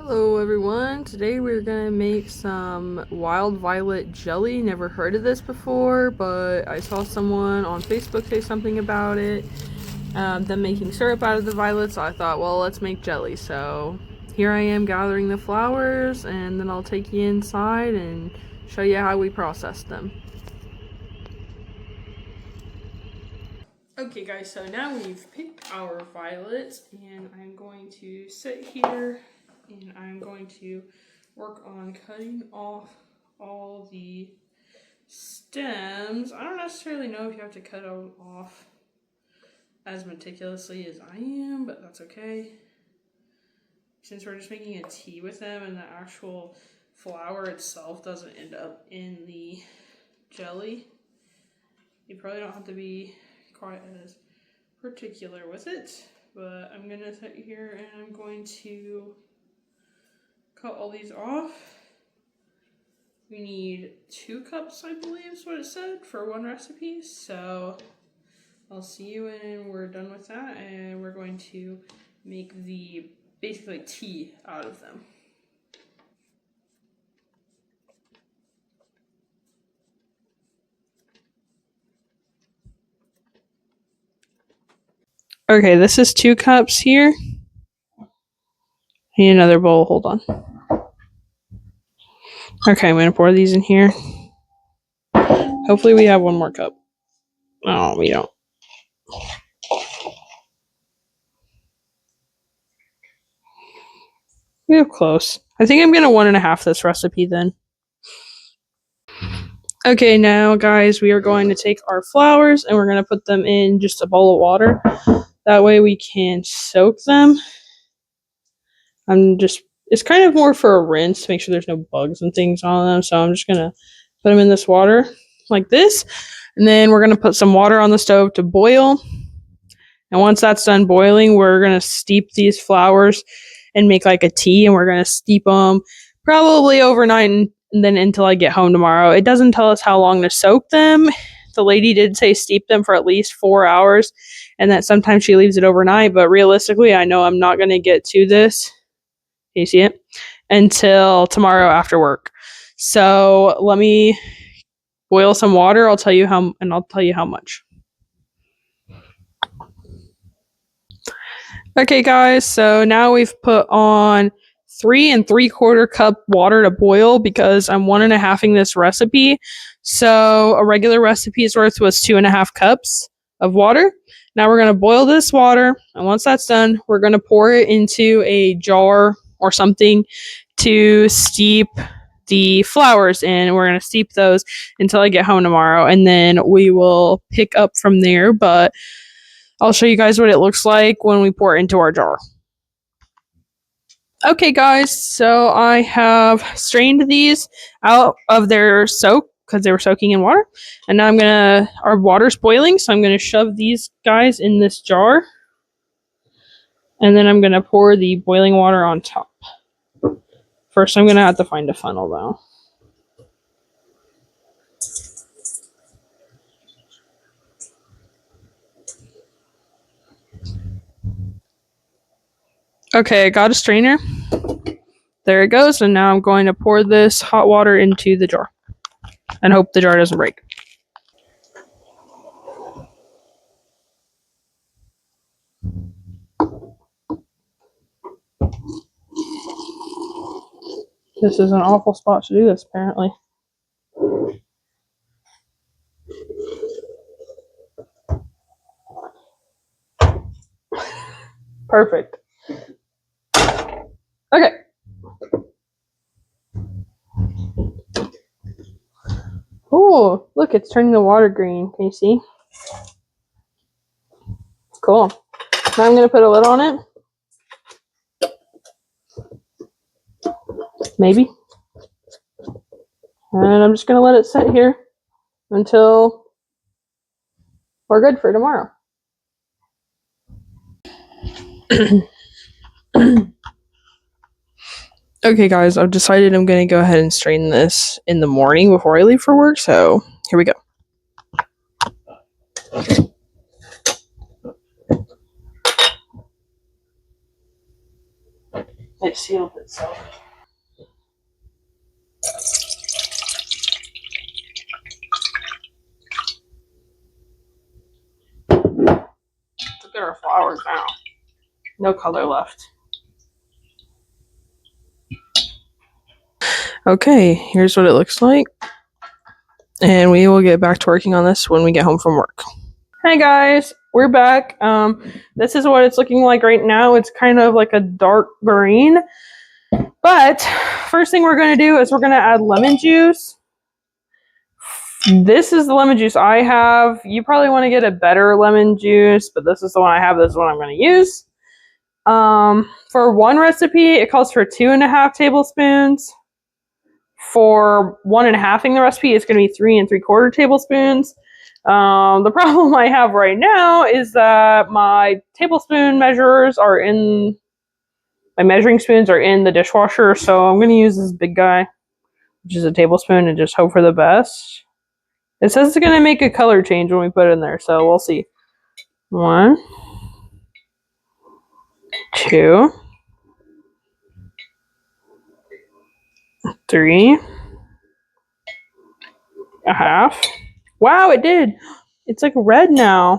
Hello everyone, today we're gonna make some wild violet jelly. Never heard of this before, but I saw someone on Facebook say something about it, them making syrup out of the violets, so I thought, well, let's make jelly. So here I am gathering the flowers, and then I'll take you inside and show you how we process them. Okay guys, so now we've picked our violets, and I'm going to sit here and I'm going to work on cutting off all the stems. I don't necessarily know if you have to cut them off as meticulously as I am, but that's okay. Since we're just making a tea with them and the actual flower itself doesn't end up in the jelly, you probably don't have to be quite as particular with it. But I'm gonna sit here and I'm going to cut all these off. We need 2 cups, I believe is what it said, for one recipe. So I'll see you when we're done with that, and we're going to make the basically tea out of them. Okay, this is 2 cups here. I need another bowl, hold on. Okay, I'm gonna pour these in here. Hopefully we have one more cup. Oh, we don't. We have close. I think I'm gonna 1.5 this recipe then. Okay, now guys, we are going to take our flowers and we're going to put them in just a bowl of water. That way we can soak them. It's kind of more for a rinse to make sure there's no bugs and things on them. So I'm just going to put them in this water like this. And then we're going to put some water on the stove to boil. And once that's done boiling, we're going to steep these flowers and make like a tea. And we're going to steep them probably overnight and then until I get home tomorrow. It doesn't tell us how long to soak them. The lady did say steep them for at least 4 hours and that sometimes she leaves it overnight. But realistically, I know I'm not going to get to this. Can you see it? Until tomorrow after work. So let me boil some water. I'll tell you how much. Okay, guys, so now we've put on 3 3/4 cup water to boil because I'm 1.5ing this recipe. So a regular recipe's worth was 2.5 cups of water. Now we're gonna boil this water, and once that's done, we're gonna pour it into a jar or something to steep the flowers in. We're gonna steep those until I get home tomorrow, and then we will pick up from there. But I'll show you guys what it looks like when we pour it into our jar. Okay, guys, so I have strained these out of their soak because they were soaking in water. And now our water's boiling, so I'm gonna shove these guys in this jar. And then I'm gonna pour the boiling water on top. First, I'm gonna have to find a funnel though. Okay, I got a strainer. There it goes, and now I'm going to pour this hot water into the jar. And hope the jar doesn't break. This is an awful spot to do this, apparently. Perfect. Okay. Oh, look, it's turning the water green. Can you see? Cool. Now I'm going to put a lid on it. Maybe. And I'm just going to let it sit here until we're good for tomorrow. Okay, guys, I've decided I'm going to go ahead and strain this in the morning before I leave for work, so here we go. It sealed itself. Look at our flowers now. No color left. Okay, here's what it looks like. And we will get back to working on this when we get home from work. Hey guys, we're back. This is what it's looking like right now. It's kind of like a dark green. But first thing we're going to do is we're going to add lemon juice. This is the lemon juice I have. You probably want to get a better lemon juice, but this is the one I have. This is what I'm going to use. For one recipe, it calls for 2.5 tablespoons. For 1.5ing the recipe, it's going to be 3 3/4 tablespoons. The problem I have right now is that my tablespoon measurers are in, my measuring spoons are in the dishwasher, so I'm going to use this big guy, which is a tablespoon, and just hope for the best. It says it's going to make a color change when we put it in there, so we'll see. 1, 2, 3, 1/2. Wow, it did. It's like red now.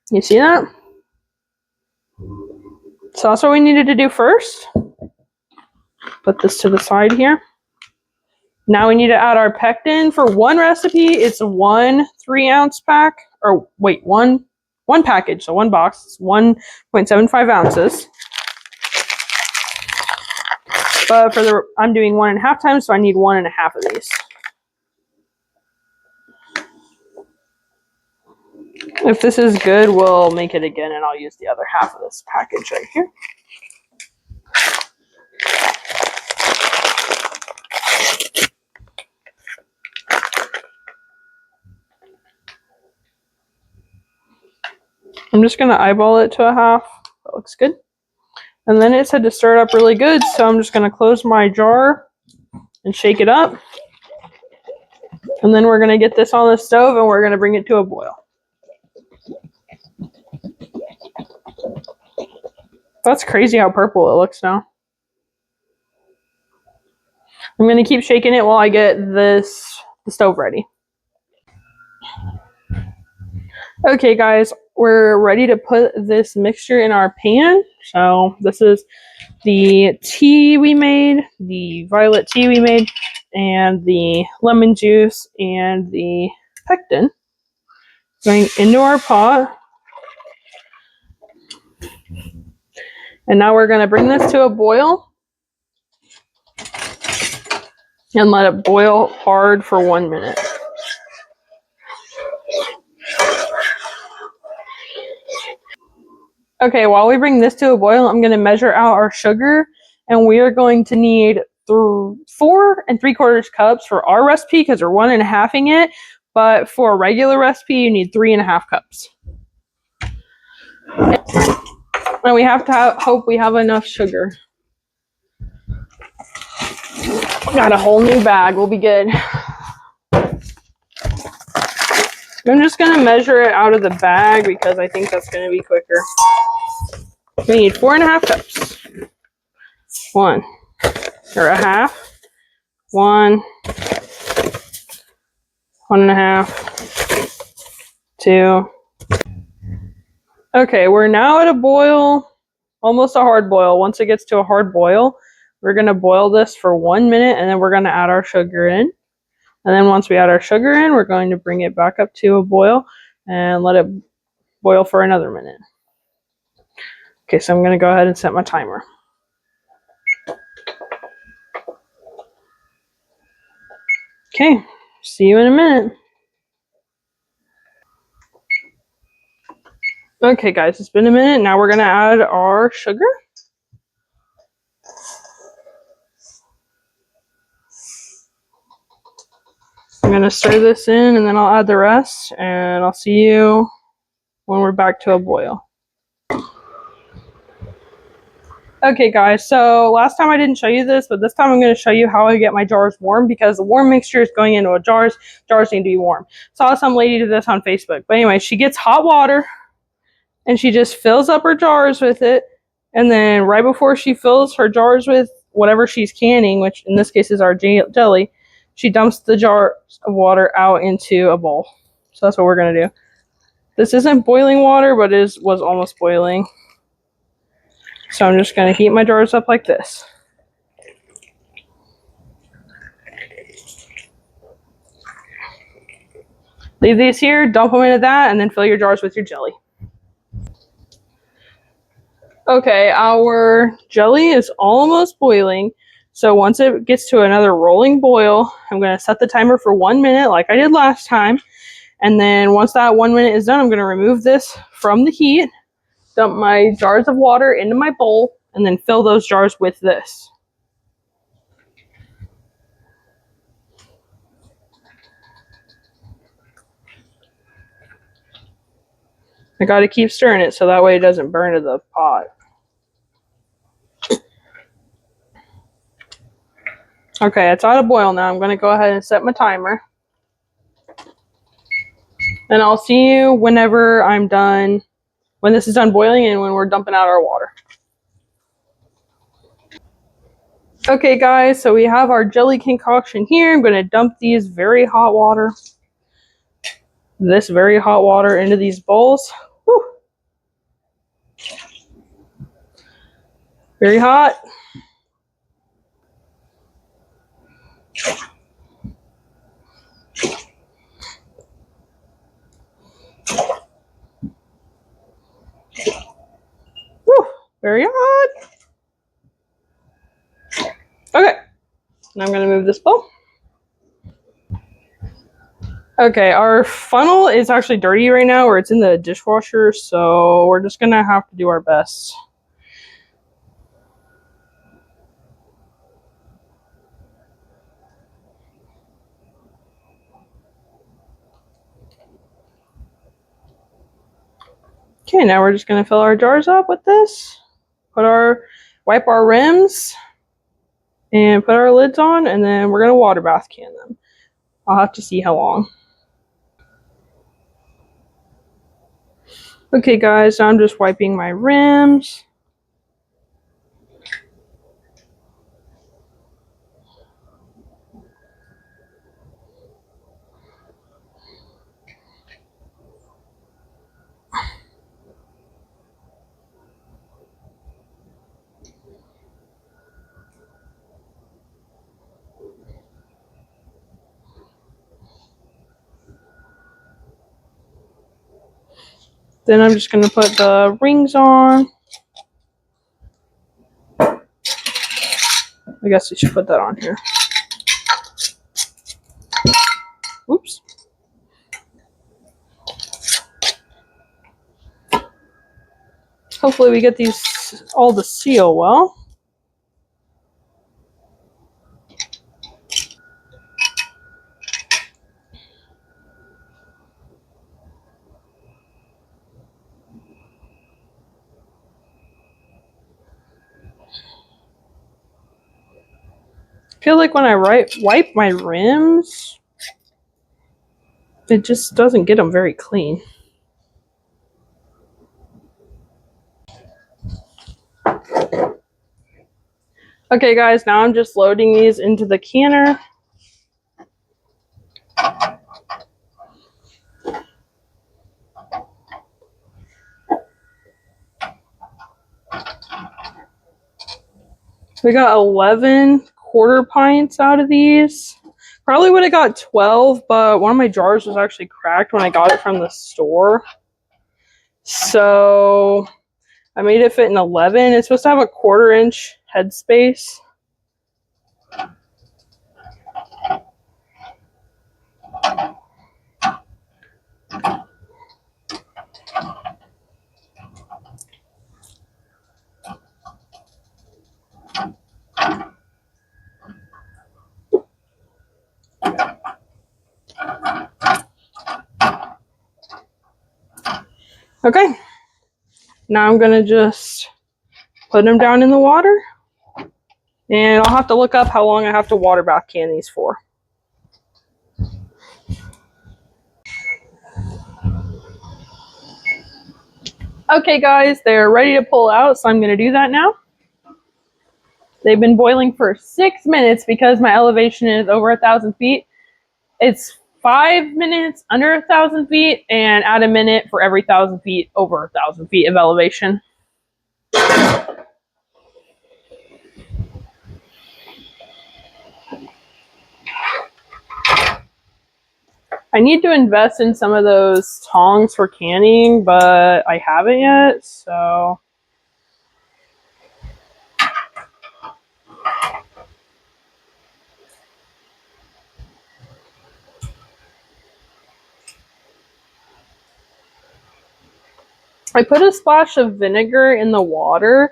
You see that? So that's what we needed to do first. Put this to the side here. Now we need to add our pectin. For one recipe, it's 1 3-ounce pack. Or wait, one package, so one box. It's 1.75 ounces. But for I'm doing 1.5 times, so I need 1.5 of these. If this is good, we'll make it again, and I'll use the other half of this package right here. I'm just going to eyeball it to 1/2. That looks good. And then it said to stir it up really good, so I'm just going to close my jar and shake it up. And then we're going to get this on the stove, and we're going to bring it to a boil. That's crazy how purple it looks now. I'm going to keep shaking it while I get the stove ready. Okay guys, we're ready to put this mixture in our pan. So this is the tea we made, the violet tea we made, and the lemon juice and the pectin going into our pot. And now we're going to bring this to a boil and let it boil hard for 1 minute. Okay, while we bring this to a boil, I'm going to measure out our sugar, and we are going to need 4 3/4 cups for our recipe because we're 1.5ing it, but for a regular recipe, you need 3.5 cups. And we have to hope we have enough sugar. Got a whole new bag, we'll be good. I'm just going to measure it out of the bag because I think that's going to be quicker. We need 4.5 cups. 1 or 1/2. 1, 1.5, 2. Okay, we're now at a boil, almost a hard boil. Once it gets to a hard boil, we're going to boil this for 1 minute, and then we're going to add our sugar in. And then once we add our sugar in, we're going to bring it back up to a boil and let it boil for another minute. Okay, so I'm going to go ahead and set my timer. Okay, see you in a minute. Okay guys, it's been a minute. Now we're going to add our sugar. I'm going to stir this in, and then I'll add the rest, and I'll see you when we're back to a boil. Okay guys, so last time I didn't show you this, but this time I'm going to show you how I get my jars warm, because the warm mixture is going into jars. Jars need to be warm. Saw some lady do this on Facebook. But anyway, she gets hot water, and she just fills up her jars with it, And then right before she fills her jars with whatever she's canning, which in this case is our jelly, she dumps the jars of water out into a bowl. So that's what we're going to do. This isn't boiling water, but it was almost boiling. So I'm just going to heat my jars up like this. Leave these here, dump them into that, and then fill your jars with your jelly. Okay, our jelly is almost boiling. So once it gets to another rolling boil, I'm going to set the timer for 1 minute like I did last time. And then once that 1 minute is done, I'm going to remove this from the heat, dump my jars of water into my bowl, and then fill those jars with this. I got to keep stirring it so that way it doesn't burn to the pot. Okay, it's out of boil now. I'm going to go ahead and set my timer. And I'll see you whenever I'm done, when this is done boiling and when we're dumping out our water. Okay guys, so we have our jelly concoction here. I'm going to dump these very hot water into these bowls. Whew. Very hot. Whew. Very hot. Okay, now I'm going to move this bowl. Okay, our funnel is actually dirty right now, or it's in the dishwasher, so we're just going to have to do our best. Okay, now we're just going to fill our jars up with this, wipe our rims, and put our lids on, and then we're going to water bath can them. I'll have to see how long. Okay guys, so I'm just wiping my rims. Then I'm just going to put the rings on. I guess we should put that on here. Oops. Hopefully we get these all to seal well. I feel like when I wipe my rims, it just doesn't get them very clean. Okay guys, now I'm just loading these into the canner. We got 11 quarter pints out of these. Probably would have got 12, but one of my jars was actually cracked when I got it from the store. So I made it fit in 11. It's supposed to have a 1/4 inch headspace. Okay, now I'm gonna just put them down in the water, and I'll have to look up how long I have to water bath can these for. Okay guys, they're ready to pull out, so I'm going to do that now. They've been boiling for 6 minutes because my elevation is over 1,000 feet. It's 5 minutes under 1,000 feet and add a minute for every 1,000 feet over 1,000 feet of elevation. I need to invest in some of those tongs for canning, but I haven't yet, so... I put a splash of vinegar in the water,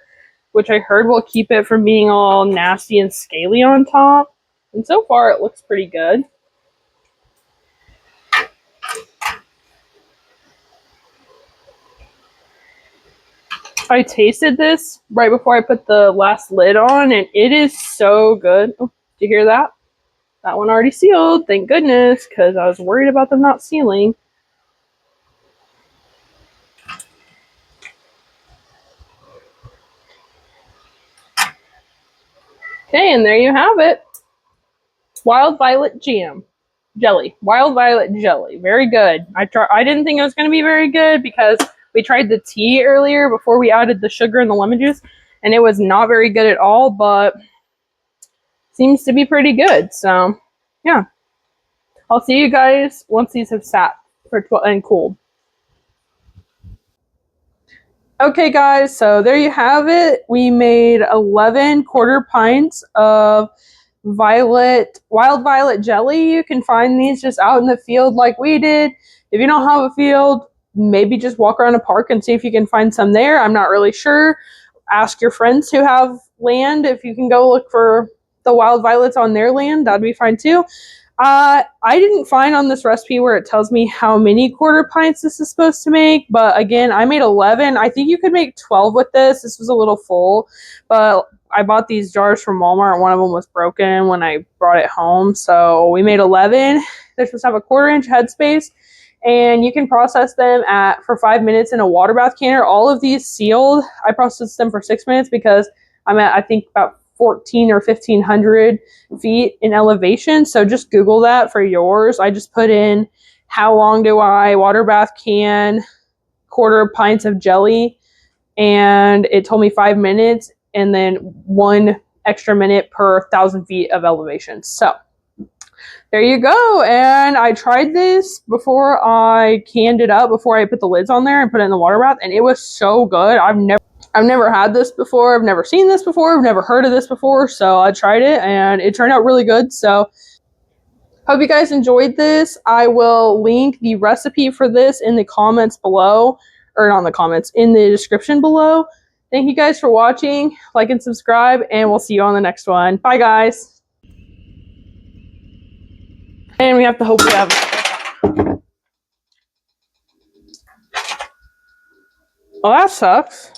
which I heard will keep it from being all nasty and scaly on top. And so far, it looks pretty good. I tasted this right before I put the last lid on, and it is so good. Oh, did you hear that? That one already sealed, thank goodness, because I was worried about them not sealing. Okay, and there you have it. Wild violet jam. Jelly. Wild violet jelly. Very good. I didn't think it was going to be very good because we tried the tea earlier before we added the sugar and the lemon juice, and it was not very good at all, but seems to be pretty good. So, yeah. I'll see you guys once these have sat for and cooled. Okay, guys, so there you have it. We made 11 quarter pints of wild violet jelly. You can find these just out in the field like we did. If you don't have a field, maybe just walk around a park and see if you can find some there. I'm not really sure. Ask your friends who have land if you can go look for the wild violets on their land. That'd be fine too. I didn't find on this recipe where it tells me how many quarter pints this is supposed to make, but again, I made 11. I think you could make 12 with this. This was a little full, but I bought these jars from Walmart. One of them was broken when I brought it home, so we made 11. They're supposed to have a 1/4 inch headspace, and you can process them for 5 minutes in a water bath canner. All of these sealed. I processed them for 6 minutes because I'm at, I think, about 14 or 1,500 feet in elevation. So just Google that for yours. I just put in how long do I water bath can 1/4 pints of jelly, and it told me 5 minutes and then 1 extra minute per 1,000 feet of elevation. So there you go. And I tried this before I canned it up, before I put the lids on there and put it in the water bath, and it was so good. I've never had this before. I've never seen this before. I've never heard of this before. So I tried it and it turned out really good. So hope you guys enjoyed this. I will link the recipe for this in the comments below, or not in the comments, in the description below. Thank you guys for watching. Like and subscribe, and we'll see you on the next one. Bye, guys. And we have to hope we have... Oh, that sucks.